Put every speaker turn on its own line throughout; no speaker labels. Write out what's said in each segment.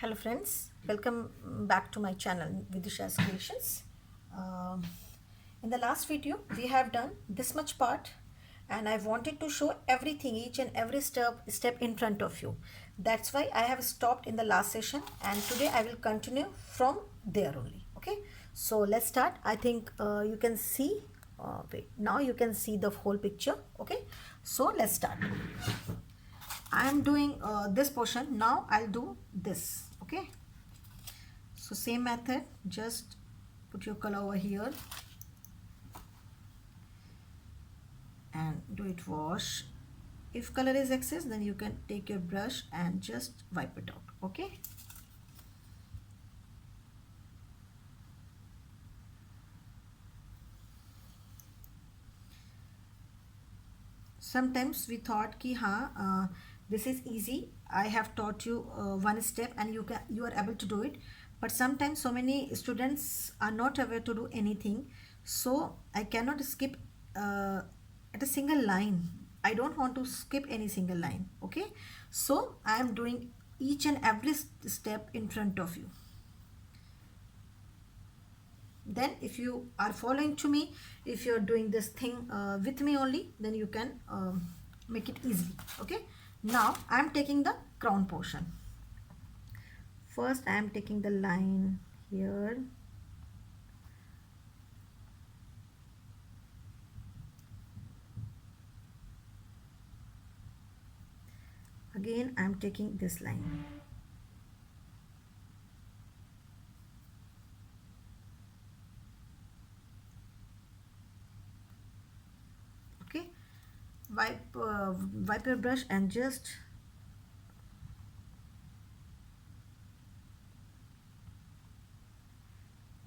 Hello friends, welcome back to my channel Vidusha's Creations. Um, in the last video we have done this much part and I wanted to show everything, each and every step in front of you. That's why I have stopped in the last session and today I will continue from there only. Okay, so let's start. I think you can see, wait, now you can see the whole picture. Okay, so let's start. I am doing this portion. Now I'll do this. Okay, so same method, just put your color over here and do it wash. If color is excess, then you can take your brush and just wipe it out. Okay, sometimes we thought ki this is easy, I have taught you one step and you are able to do it, but sometimes so many students are not aware to do anything, so I cannot skip at a single line. I don't want to skip any single line. Okay, so I am doing each and every step in front of you. Then if you are following to me, if you're doing this thing with me only, then you can make it easily. Okay, now I am taking the crown portion. First I am taking the line here, again I am taking this line. Okay, wipe your brush and just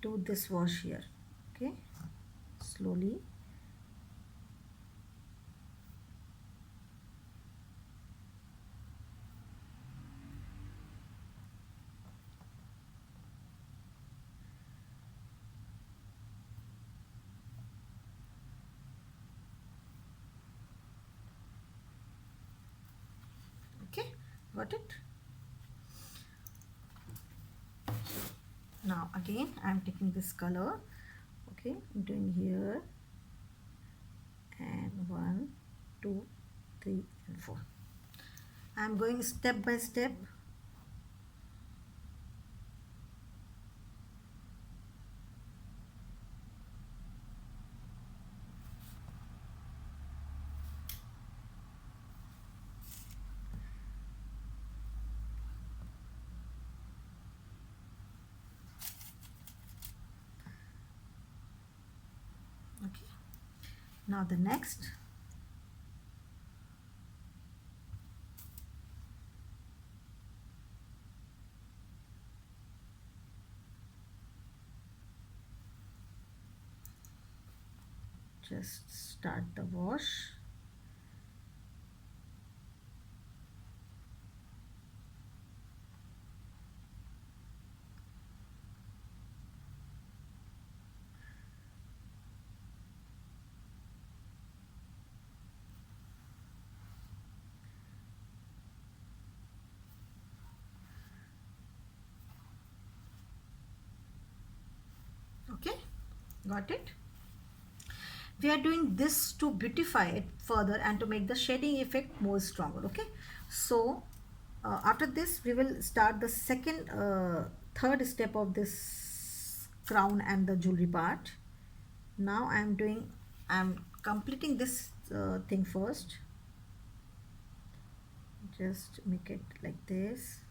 do this wash here. Okay, slowly. Okay, got it. Now again I am taking this color. Okay, I'm doing here, and 1 2 3 and 4. I'm going step by step. Okay, now the next. Just start the wash. Okay, got it. We are doing this to beautify it further and to make the shading effect more stronger. Okay, so after this we will start the third step of this crown and the jewelry part. Now I'm completing this thing first. Just make it like this.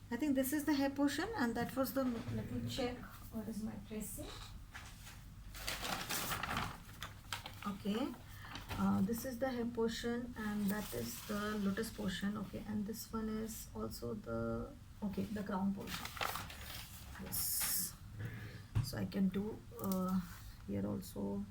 I think this is the hair portion, and that was the, let me check what is my tracing. Okay, this is the hair portion and that is the lotus portion. Okay, and this one is also the, okay, the crown portion. Yes, so I can do here also.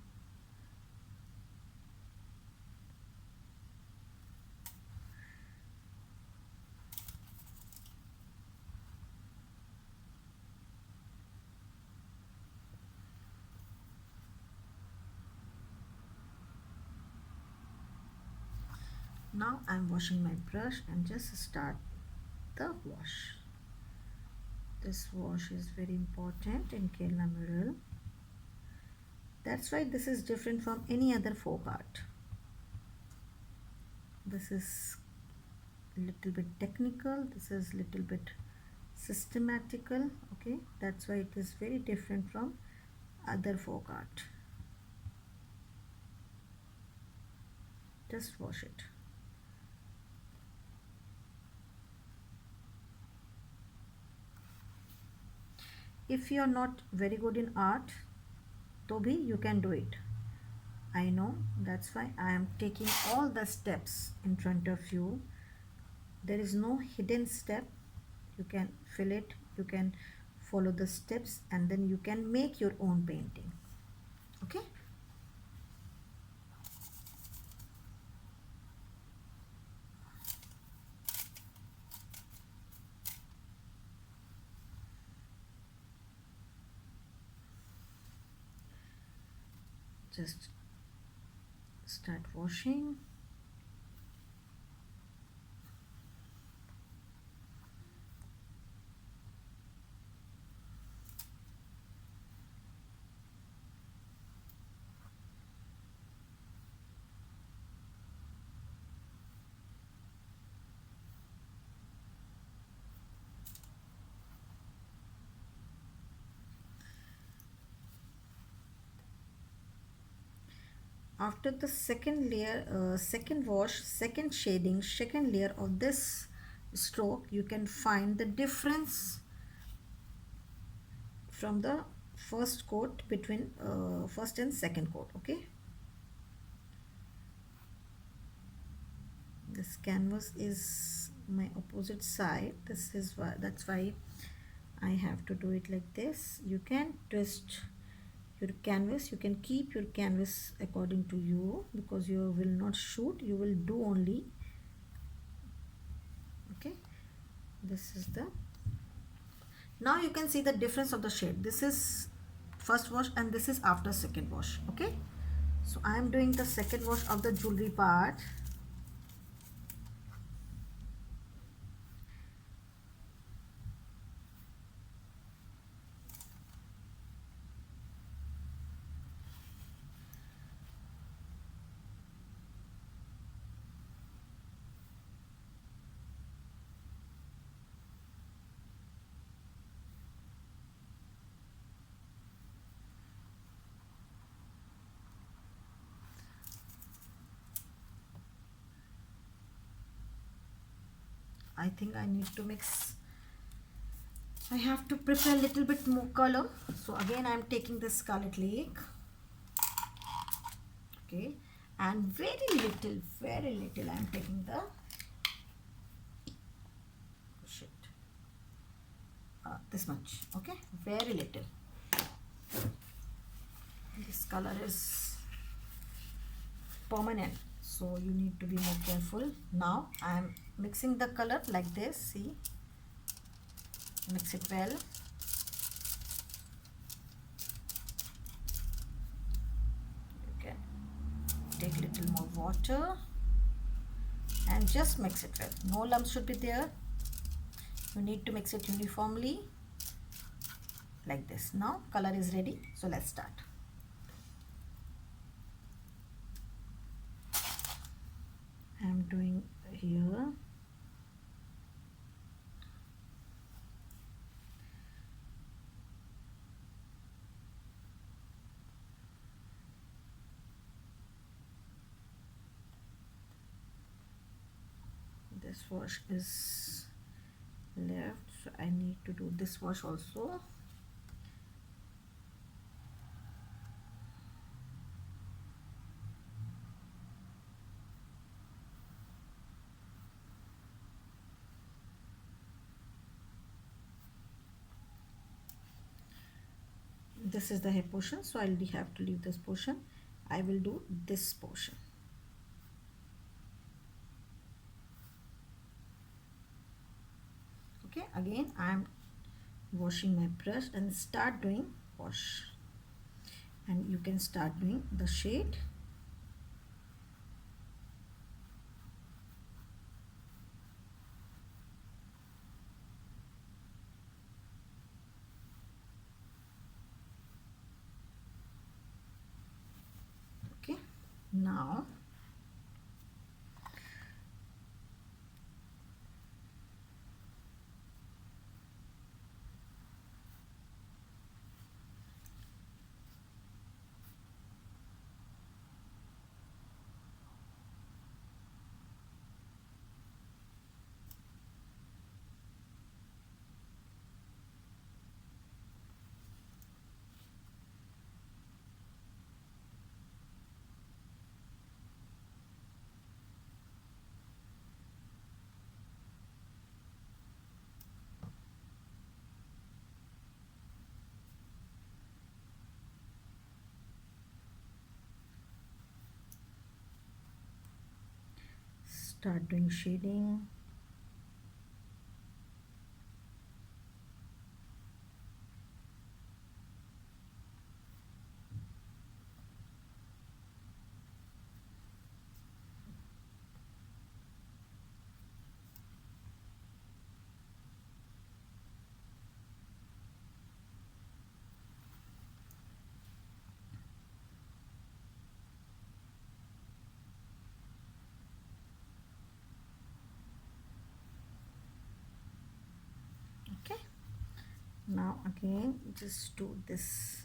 Now I'm washing my brush and just start the wash. This wash is very important in Kerala mural. That's why this is different from any other folk art. This is little bit technical, this is little bit systematical. Okay, that's why it is very different from other folk art. Just wash it. If you are not very good in art, to be you can do it. I know, that's why I am taking all the steps in front of you. There is no hidden step. You can fill it, you can follow the steps, and then you can make your own painting. Okay. Just start washing. After the second layer, second wash, second shading, second layer of this stroke, you can find the difference from the first coat between first and second coat. Okay, this canvas is my opposite side. This is why, that's why I have to do it like this. You can twist your canvas, you can keep your canvas according to you, because you will not shoot, you will do only. Okay, this is the, now you can see the difference of the shade. This is first wash and this is after second wash. Okay, so I am doing the second wash of the jewelry part. I think I need to mix, I have to prepare a little bit more color. So again I am taking the Scarlet Lake. Okay, and very little I am taking the this much. Okay, very little. This color is permanent, so you need to be more careful. Now I am mixing the color like this. See, mix it well. You can take a little more water and just mix it well. No lumps should be there. You need to mix it uniformly like this. Now color is ready, so let's start. I am doing here. This wash is left, so I need to do this wash also. This is the hair portion, so I'll have to leave this portion. I will do this portion. Okay, again I am washing my brush and start doing wash, and you can start doing the shade. Now start doing shading. Okay, now again just do this,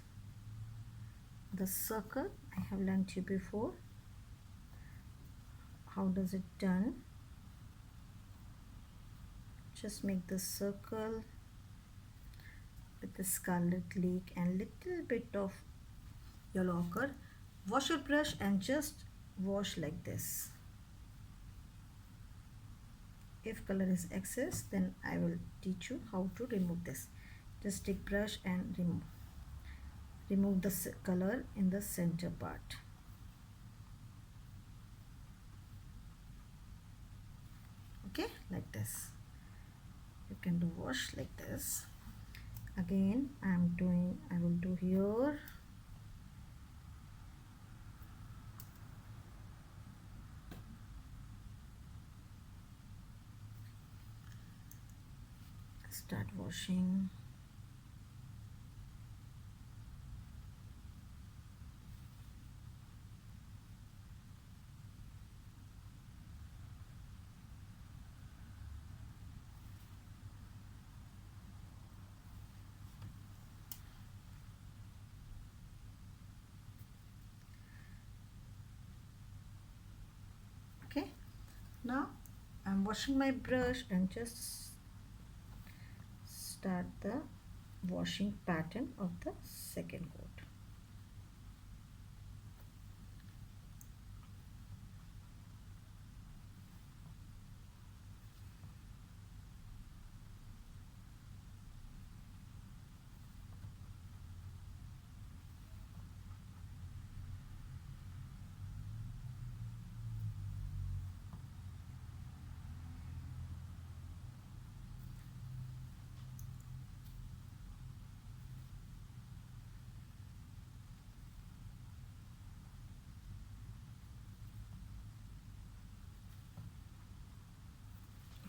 the circle. I have learned you before. How does it done? Just make the circle with the scarlet leak and little bit of yellow ochre. Wash your brush and just wash like this. If color is excess, then I will teach you how to remove this. Just take brush and remove the color in the center part. Okay, like this. You can do wash like this. Again I will do here. Start washing. Okay, now I'm washing my brush and just start the washing pattern of the second coat.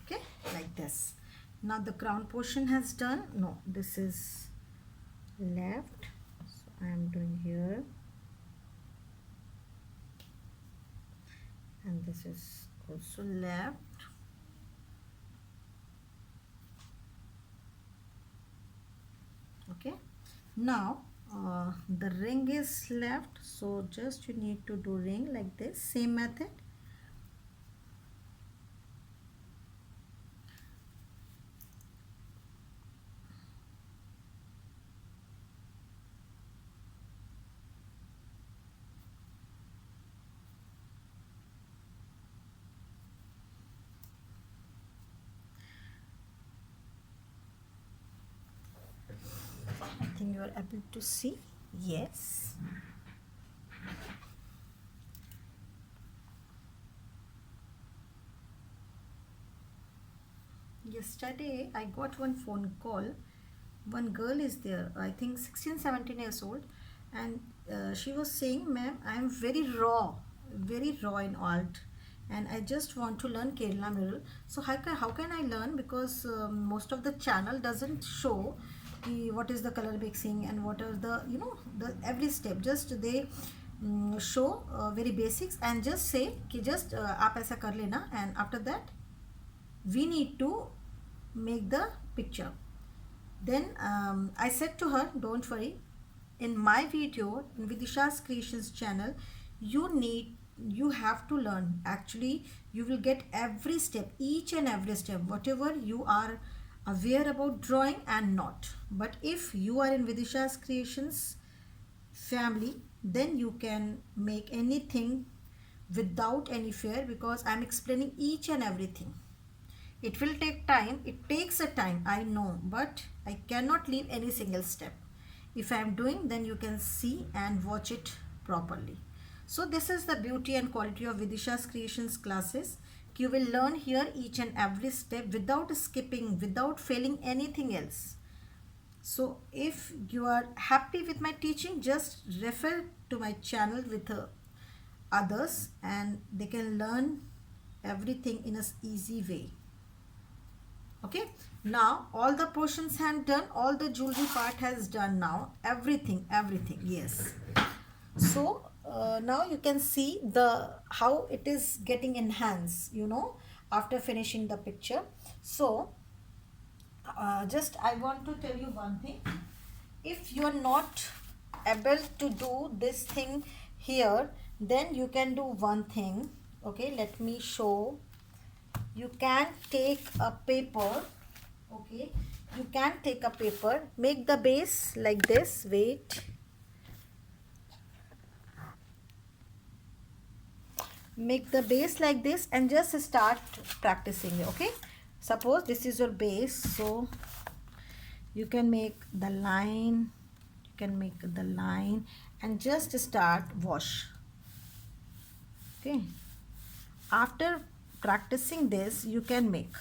Okay, like this. Now the crown portion has done. No, this is left, so I am doing here, and this is also left. Okay, now the ring is left, so just you need to do ring like this, same method. I think you are able to see. Yes. Yesterday I got one phone call. One girl is there, I think 16-17 years old, and she was saying, ma'am, I am very raw in alt, and I just want to learn Kerala mural. So how can I learn, because most of the channel doesn't show what is the color mixing and what are the the every step. Just they show very basics and just say कि just आप ऐसा कर लेना, and after that we need to make the picture. Then I said to her, don't worry, in my video in Vidisha's Creations channel, you have to learn. Actually, you will get every step, each and every step, whatever you are aware about drawing and not. But if you are in Vidisha's Creations family, then you can make anything without any fear, because I'm explaining each and everything. It will take time, it takes a time, I know, but I cannot leave any single step. If I am doing, then you can see and watch it properly. So this is the beauty and quality of Vidisha's Creations classes. You will learn here each and every step without skipping, without failing anything else. So if you are happy with my teaching, just refer to my channel with others, and they can learn everything in an easy way. Okay, now all the portions have done, all the jewelry part has done now, everything, yes. So now you can see the how it is getting enhanced, after finishing the picture. So just I want to tell you one thing. If you are not able to do this thing here, then you can do one thing. Okay, let me show. You can take a paper. Okay, you can take a paper, make the base like this. Wait, make the base like this and just start practicing. Okay, suppose this is your base, so you can make the line, and just start wash. Okay, after practicing this, you can make.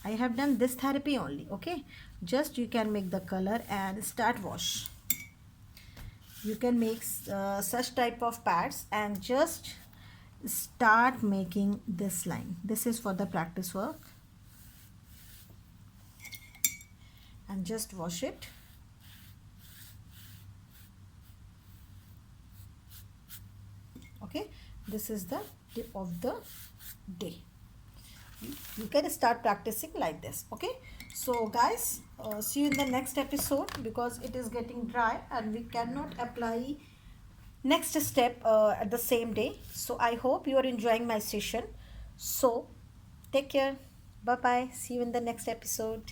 I have done this therapy only. Okay, just you can make the color and start wash. You can make such type of pads and just start making this line. This is for the practice work, and just wash it. Okay, this is the tip of the day. You can start practicing like this. Okay, so guys, see you in the next episode, because it is getting dry and we cannot apply next step at the same day. So I hope you are enjoying my session. So take care, bye bye, see you in the next episode.